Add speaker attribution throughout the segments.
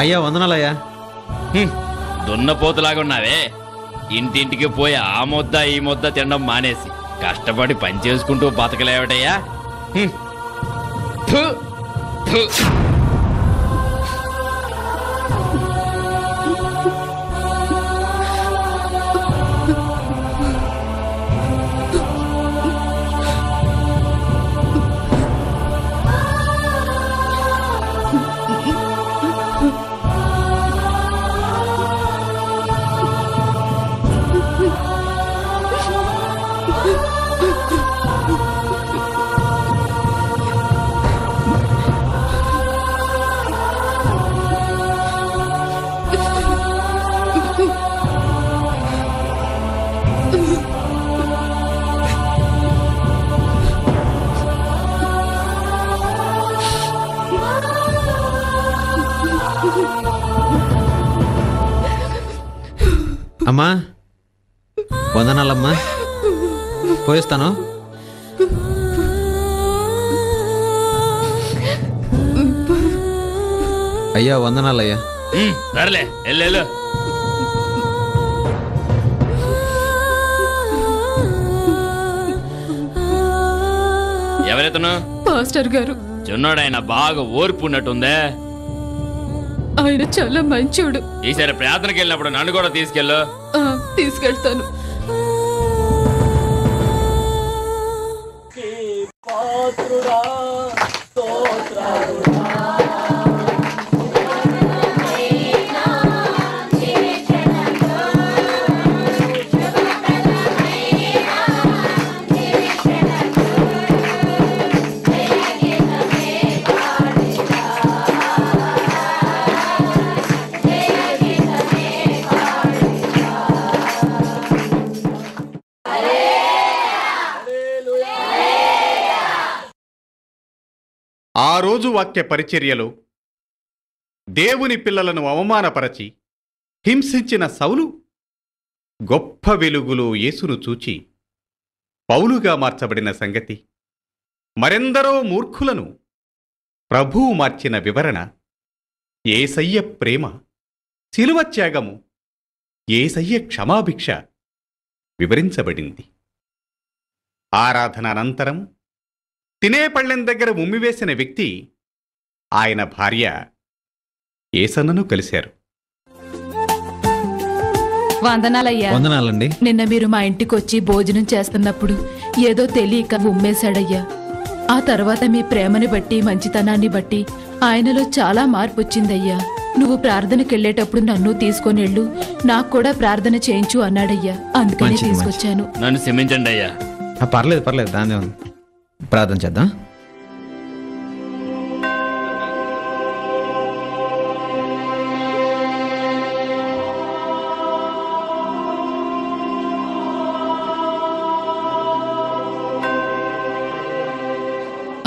Speaker 1: అయ్యా వందనాలయ్యా.
Speaker 2: దున్నపోతులాగా ఉన్నావే. ఇంటింటికి పోయి ఆ ముద్ద ఈ ముద్ద తినడం మానేసి కష్టపడి పని చేసుకుంటూ బతకలేవటయ్యా.
Speaker 1: అమ్మా వందనాలమ్మా, పోయిస్తాను. అయ్యా వందనాలయ్యా.
Speaker 2: సర్లే వెళ్ళు. ఎవరైతను?
Speaker 3: మాస్టర్ గారు.
Speaker 2: చిన్నోడాయన బాగా ఓర్పు ఉన్నట్టుందే.
Speaker 3: ఆయన చాలా మంచోడు.
Speaker 2: ఈసారి ప్రార్థనకి వెళ్ళినప్పుడు నన్ను కూడా తీసుకెళ్ళు.
Speaker 3: తీసుకెళ్తాను.
Speaker 4: ఆ రోజు వాక్య పరిచర్యలో దేవుని పిల్లలను అవమానపరచి హింసించిన సౌలు గొప్ప వెలుగులో యేసును చూచి పౌలుగా మార్చబడిన సంగతి, మరెందరో మూర్ఖులను ప్రభువు మార్చిన వివరణ, యేసయ్య ప్రేమ, శిలువ త్యాగము, యేసయ్య క్షమాభిక్ష వివరించబడింది. ఆరాధన అనంతరం తినే పళ్ళెం దగ్గర ఉమ్మివేసిన వ్యక్తి ఆయన భార్య యేసన్నను కలిశారు.
Speaker 3: వందనాలయ్యా.
Speaker 1: వందనాలండి.
Speaker 3: నిన్న మీరు మా ఇంటికి వచ్చి భోజనం చేస్తున్నప్పుడు ఏదో తెలియక ఉమ్మేశాడయ్యా. ఆ తర్వాత మీ ప్రేమని బట్టి మంచితనాన్ని బట్టి ఆయనలో చాలా మార్పు వచ్చిందయ్యా. నువ్వు ప్రార్థనకి వెళ్ళేటప్పుడు నన్ను తీసుకొని వెళ్ళు, నాకు కూడా ప్రార్థన చేయించు అన్నాడయ్యా. అందుకని తీసుకొచ్చాను.
Speaker 2: నన్ను క్షమించండి అయ్యా.
Speaker 1: పర్లేదు పర్లేదు, దాన్నే ఉంది. ప్రార్థన చేద్దాం.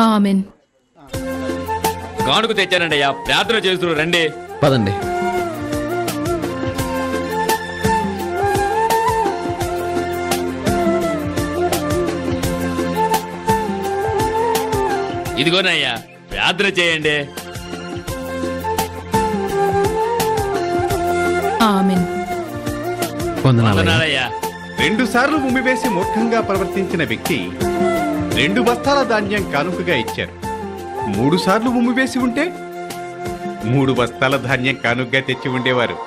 Speaker 3: ఆమెన్.
Speaker 2: కానుక తెచ్చానండి అయ్యా, ప్రార్థన చేస్తూ రండి.
Speaker 1: పదండి.
Speaker 2: ఇదిగోనయ్యా, ప్రార్థన చేయండి.
Speaker 3: ఆమెన్.
Speaker 2: వందనాలయ్యా.
Speaker 4: 2 సార్లు ఉమ్మివేసి మూర్ఖంగా ప్రవర్తించిన వ్యక్తి 2 బస్తాల ధాన్యం కానుకగా ఇచ్చారు. 3 సార్లు ఉమ్మివేసి ఉంటే 3 బస్తాల ధాన్యం కానుకగా తెచ్చి ఉండేవారు.